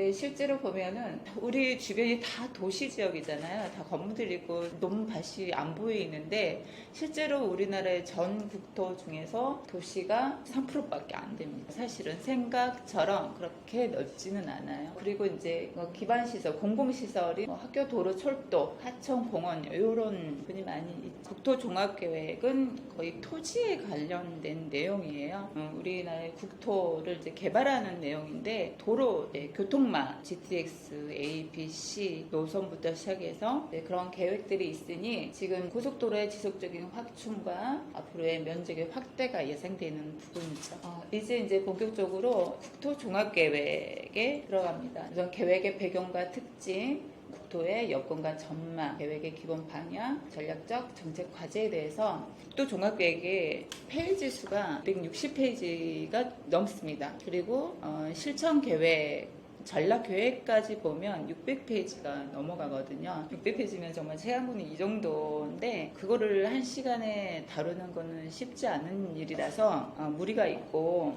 근데 실제로 보면은 우리 주변이 다 도시 지역이잖아요. 다 건물들이 있고 논밭이 안 보이는데 실제로 우리나라의 전 국토 중에서 도시가 3%밖에 안 됩니다. 사실은 생각처럼 그렇게 넓지는 않아요. 그리고 이제 기반시설, 공공시설이 학교, 도로, 철도, 하천, 공원 이런 분이 많이 있죠. 국토종합계획은 거의 토지에 관련된 내용이에요. 우리나라의 국토를 이제 개발하는 내용인데 도로, 교통망, GTX, A, B, C 노선부터 시작해서 그런 계획들이 있으니 지금 고속도로의 지속적인 확충과 앞으로의 면적의 확대가 예상되는 부분이죠. 이제 본격적으로 국토종합계획에 들어갑니다. 우선 계획의 배경과 특징, 국토의 여건과 전망, 계획의 기본 방향, 전략적 정책 과제에 대해서 국토종합계획의 페이지 수가 160페이지가 넘습니다. 그리고 실천 계획 전략 계획까지 보면 600페이지가 넘어가거든요. 600페이지면 정말 체감군이 이 정도인데 그거를 한 시간에 다루는 거는 쉽지 않은 일이라서 무리가 있고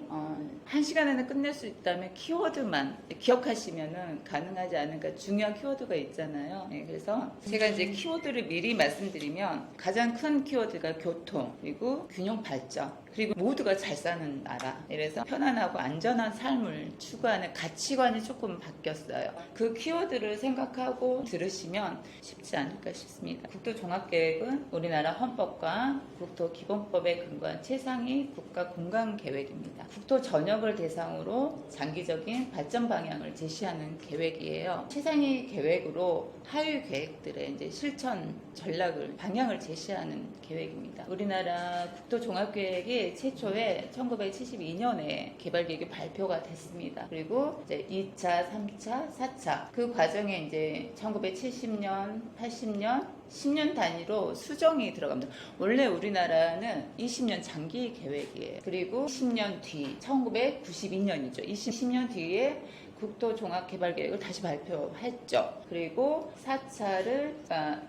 한 시간에는 끝낼 수 있다면 키워드만 기억하시면은 가능하지 않을까. 중요한 키워드가 있잖아요. 그래서 제가 이제 키워드를 미리 말씀드리면 가장 큰 키워드가 교통, 그리고 균형 발전, 그리고 모두가 잘 사는 나라. 그래서 편안하고 안전한 삶을 추구하는 가치관이 조금 바뀌었어요. 그 키워드를 생각하고 들으시면 쉽지 않을까 싶습니다. 국토종합계획은 우리나라 헌법과 국토기본법에 근거한 최상위 국가 공간계획입니다. 국토 전역을 대상으로 장기적인 발전 방향을 제시하는 계획이에요. 최상위 계획으로 하위 계획들의 이제 실천 전략을 방향을 제시하는 계획입니다. 우리나라 국토종합계획이 최초에 1972년에 개발계획이 발표가 됐습니다. 그리고 이제 2차, 3차, 4차 그 과정에 이제 1970년, 80년, 10년 단위로 수정이 들어갑니다. 원래 우리나라는 20년 장기 계획이에요. 그리고 10년 뒤, 1992년이죠. 20년 뒤에 국토종합개발계획을 다시 발표했죠. 그리고 4차를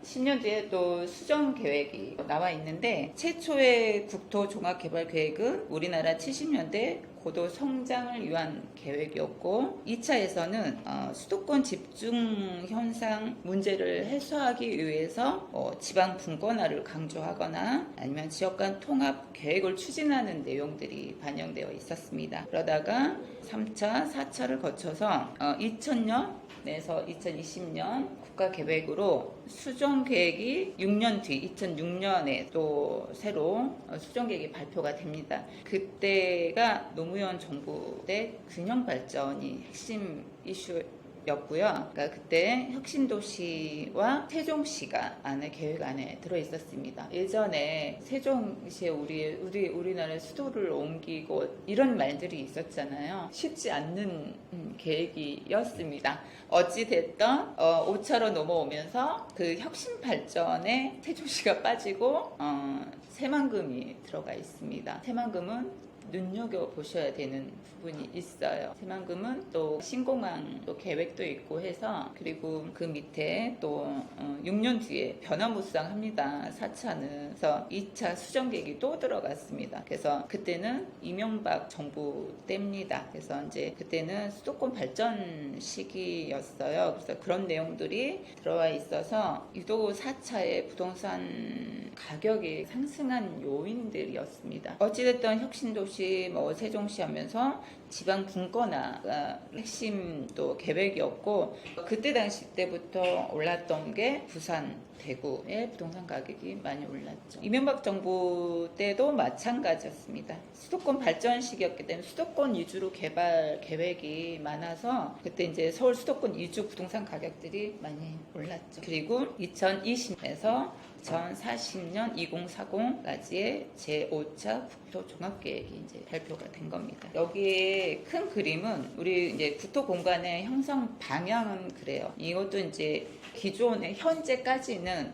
10년 뒤에 또 수정 계획이 나와 있는데 최초의 국토종합개발계획은 우리나라 70년대 고도 성장을 위한 계획이었고 2차에서는 수도권 집중 현상 문제를 해소하기 위해서 지방 분권화를 강조하거나 아니면 지역 간 통합 계획을 추진하는 내용들이 반영되어 있었습니다. 그러다가 3차, 4차를 거쳐서 2000년에서 2020년 국가계획으로 수정계획이 6년 뒤 2006년에 또 새로 수정계획이 발표가 됩니다. 그때가 노무현 정부 때 균형발전이 핵심 이슈였고요. 그러니까 그때 혁신도시와 세종시가 계획 안에 들어있었습니다. 예전에 세종시에 우리나라 수도를 옮기고 이런 말들이 있었잖아요. 쉽지 않는 계획이었습니다. 어찌됐든 5차로 넘어오면서 그 혁신발전에 세종시가 빠지고 새만금이 들어가 있습니다. 새만금은 눈여겨보셔야 되는 부분이 있어요. 새만금은 또 신공항 또 계획도 있고 해서 그리고 그 밑에 또 6년 뒤에 변화무쌍합니다. 4차는. 그래서 2차 수정계획이 또 들어갔습니다. 그래서 그때는 이명박 정부 때입니다. 그래서 이제 그때는 수도권 발전 시기였어요. 그래서 그런 내용들이 들어와 있어서 유독 4차의 부동산 가격이 상승한 요인들이었습니다. 어찌됐든 혁신도시 세종시 하면서 지방 분권화가 핵심 또 계획이었고 그때 당시 때부터 올랐던 게 부산, 대구의 부동산 가격이 많이 올랐죠. 이명박 정부 때도 마찬가지였습니다. 수도권 발전 시기였기 때문에 수도권 위주로 개발 계획이 많아서 그때 이제 서울 수도권 위주 부동산 가격들이 많이 올랐죠. 그리고 2020에서 2040년 2040까지의 제5차 국토종합계획이 이제 발표가 된 겁니다. 여기에 큰 그림은 우리 이제 국토 공간의 형성 방향은 그래요. 이것도 이제 기존의 현재까지는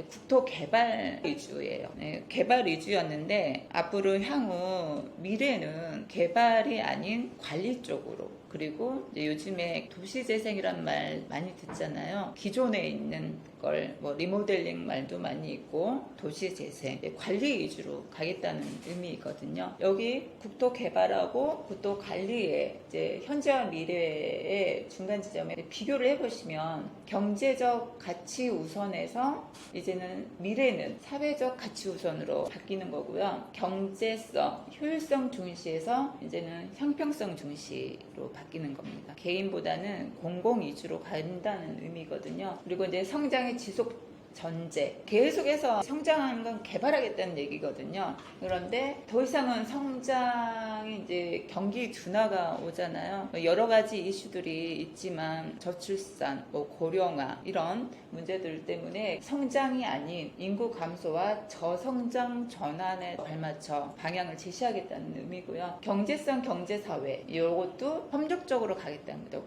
국토 개발 위주예요. 개발 위주였는데 앞으로 향후 미래는 개발이 아닌 관리 쪽으로 그리고 이제 요즘에 도시재생이란 말 많이 듣잖아요. 기존에 있는 걸 뭐 리모델링 말도 많이 있고 도시재생, 관리 위주로 가겠다는 의미이거든요. 여기 국토 개발하고 국토 관리의 이제 현재와 미래의 중간 지점에 비교를 해보시면 경제적 가치 우선에서 이제는 미래는 사회적 가치 우선으로 바뀌는 거고요. 경제성, 효율성 중시에서 이제는 형평성 중시로 바뀌는 겁니다. 개인보다는 공공 위주로 간다는 의미거든요. 그리고 이제 성장의 지속 전제, 계속해서 성장하는 건 개발하겠다는 얘기거든요. 그런데 더 이상은 성장이 이제 경기 둔화가 오잖아요. 여러 가지 이슈들이 있지만 저출산, 뭐 고령화 이런 문제들 때문에 성장이 아닌 인구 감소와 저성장 전환에 발맞춰 방향을 제시하겠다는 의미고요. 경제성 경제사회 이것도 협력적으로 가겠다는 거죠.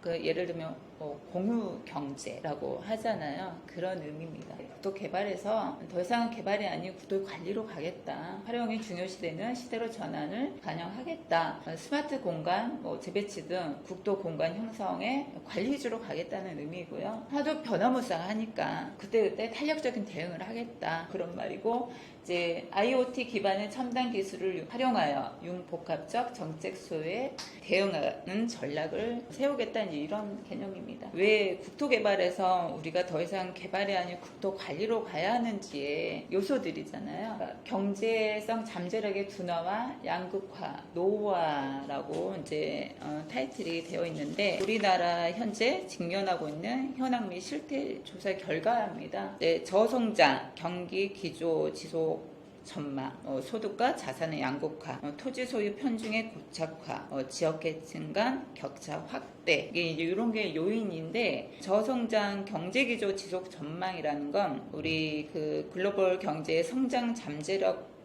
예를 들면 공유 경제라고 하잖아요. 그런 의미입니다. 국토 개발에서 더 이상은 개발이 아닌 국토 관리로 가겠다. 활용이 중요시되는 시대로 전환을 반영하겠다. 스마트 공간, 재배치 등 국토 공간 형성에 관리 위주로 가겠다는 의미고요. 하도 변화무쌍하니까 그때그때 탄력적인 대응을 하겠다. 그런 말이고, 이제 IoT 기반의 첨단 기술을 활용하여 융복합적 정책 소요에 대응하는 전략을 세우겠다는 이런 개념입니다. 왜 국토 개발에서 우리가 더 이상 개발이 아닌 국토 관리로 가야 하는지의 요소들이잖아요. 그러니까 경제성 잠재력의 둔화와 양극화, 노후화라고 이제 타이틀이 되어 있는데, 우리나라 현재 직면하고 있는 현황 및 실태 조사 결과입니다. 저성장, 경기 기조 지속 전망, 소득과 자산의 양극화, 토지 소유 편중의 고착화, 지역계층 간 격차 확대, 이게 이런 게 요인인데, 저성장 경제기조 지속 전망이라는 건 우리 그 글로벌 경제의 성장 잠재력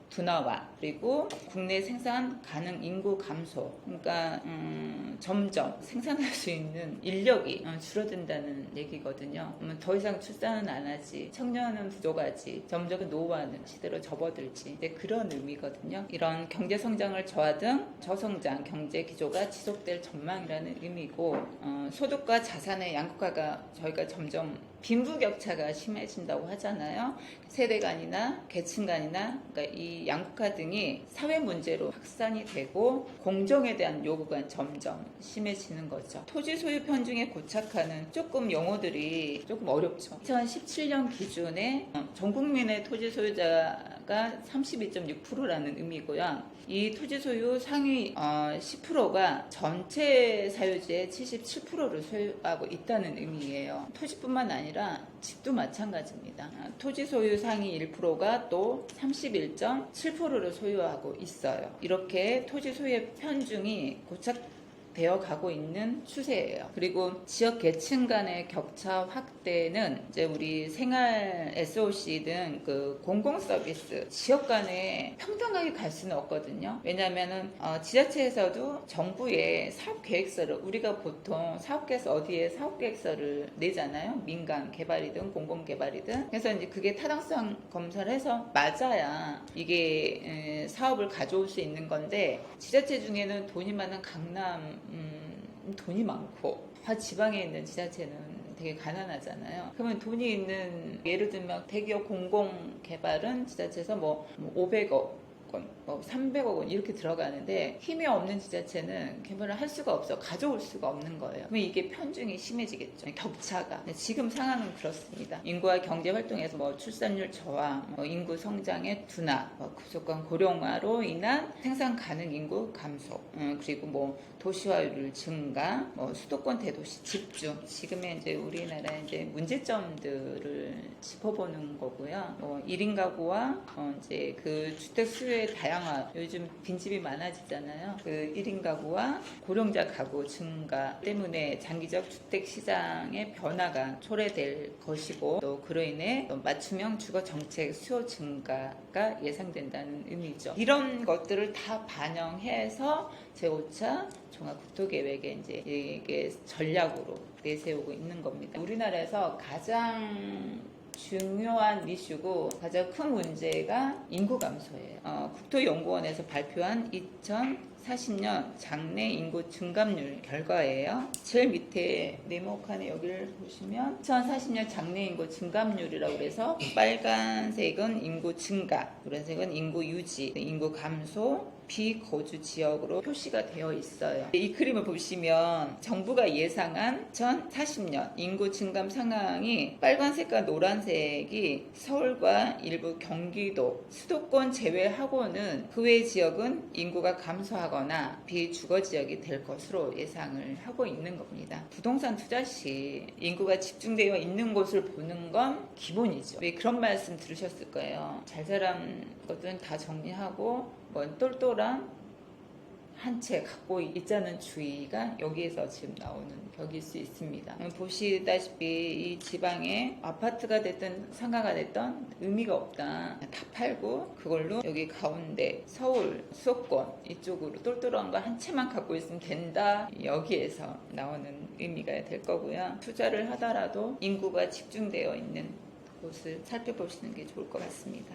둔화와 그리고 국내 생산 가능 인구 감소, 그러니까 점점 생산할 수 있는 인력이 줄어든다는 얘기거든요. 더 이상 출산은 안 하지, 청년은 부족하지, 점점 노후화는 시대로 접어들지, 그런 의미거든요. 이런 경제 성장을 저하등 저성장 경제 기조가 지속될 전망이라는 의미고, 소득과 자산의 양극화가 저희가 점점 빈부격차가 심해진다고 하잖아요. 세대 간이나 계층 간이나, 그러니까 이 양극화 등이 사회 문제로 확산이 되고 공정에 대한 요구가 점점 심해지는 거죠. 토지 소유 편중의 고착화는 조금 용어들이 조금 어렵죠. 2017년 기준에 전 국민의 토지 소유자가 32.6%라는 의미고요. 이 토지 소유 상위 10%가 전체 사유지의 77%를 소유하고 있다는 의미예요. 토지뿐만 아니라 집도 마찬가지입니다. 토지 소유 상위 1%가 또 31.7%를 소유하고 있어요. 이렇게 토지 소유의 편중이 고착되어 가고 있는 추세예요. 그리고 지역 계층 간의 격차 확대는 이제 우리 생활 SOC 등 그 공공 서비스 지역 간에 평등하게 갈 수는 없거든요. 왜냐하면은 지자체에서도 정부의 사업 계획서를, 우리가 보통 사업계획서 어디에 사업 계획서를 내잖아요. 민간 개발이든 공공 개발이든. 그래서 이제 그게 타당성 검사를 해서 맞아야 이게 사업을 가져올 수 있는 건데, 지자체 중에는 돈이 많은 강남 돈이 많고 지방에 있는 지자체는 되게 가난하잖아요. 그러면 돈이 있는, 예를 들면 대기업 공공 개발은 지자체에서 뭐 500억 원, 300억 원 이렇게 들어가는데, 힘이 없는 지자체는 개발을 할 수가 없어, 가져올 수가 없는 거예요. 그러면 이게 편중이 심해지겠죠. 격차가. 지금 상황은 그렇습니다. 인구와 경제 활동에서 뭐 출산율 저하, 인구 성장의 둔화, 구속관 고령화로 인한 생산 가능 인구 감소, 그리고 뭐 도시화율 증가, 수도권 대도시 집중, 지금의 이제 우리나라의 이제 문제점들을 짚어보는 거고요. 1인 가구와 이제 그 주택 수요의 다양화, 요즘 빈집이 많아지잖아요. 그 1인 가구와 고령자 가구 증가 때문에 장기적 주택 시장의 변화가 초래될 것이고, 또 그로 인해 맞춤형 주거 정책 수요 증가가 예상된다는 의미죠. 이런 것들을 다 반영해서 제5차 종합국토계획에 이제 이게 전략으로 내세우고 있는 겁니다. 우리나라에서 가장 중요한 이슈고 가장 큰 문제가 인구 감소예요. 국토연구원에서 발표한 2040년 장래 인구 증감률 결과예요. 제일 밑에 네모칸에 여기를 보시면 2040년 장래 인구 증감률이라고 해서 빨간색은 인구 증가, 노란색은 인구 유지, 인구 감소, 비거주 지역으로 표시가 되어 있어요. 이 그림을 보시면 정부가 예상한 2040년 인구 증감 상황이 빨간색과 노란색이 서울과 일부 경기도, 수도권 제외하고는 그 외 지역은 인구가 감소하거나 비주거 지역이 될 것으로 예상을 하고 있는 겁니다. 부동산 투자 시 인구가 집중되어 있는 곳을 보는 건 기본이죠. 왜 그런 말씀 들으셨을 거예요. 잘 자란 것들은 다 정리하고 똘똘한 한 채 갖고 있자는 주의가 여기에서 지금 나오는 격일 수 있습니다. 보시다시피 이 지방에 아파트가 됐든 상가가 됐든 의미가 없다. 다 팔고 그걸로 여기 가운데 서울, 수도권 이쪽으로 똘똘한 거 한 채만 갖고 있으면 된다. 여기에서 나오는 의미가 될 거고요. 투자를 하더라도 인구가 집중되어 있는 곳을 살펴보시는 게 좋을 것 같습니다.